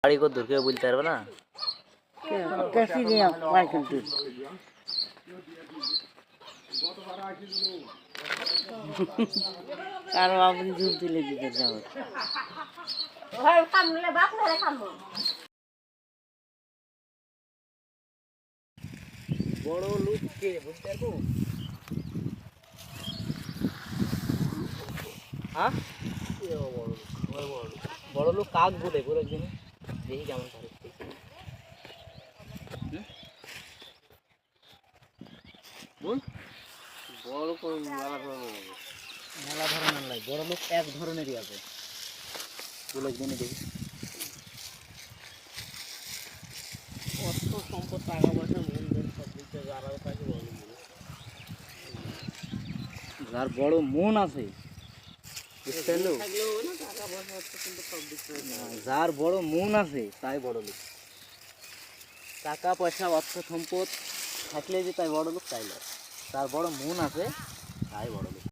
বাড়ি কত দূর কেউ বলতে পারবে না। কারো আপনি ঝুল তুলে দিতে যাও বড় লোক কে বলতে পারবো? হ্যাঁ বড় লোক কাক বলে বলে একদিন দেখি কেমন পারে। বড় কোন মেলা ধরনের লাগে, বড় লোক এক ধরনেরই আছে বলে একদিন দেখি। অর্থ সম্পদ টাকা পয়সা মন দেন সব দিতে যারা তাকে বড় লোক বলে। যার বড় মন আছে যার বড় মন আছে তাই বড় লোক। টাকা পয়সা অর্থ সম্পদ থাকলে যে তাই বড় লোক তাই নয়, তার বড় মন আছে তাই বড় লোক।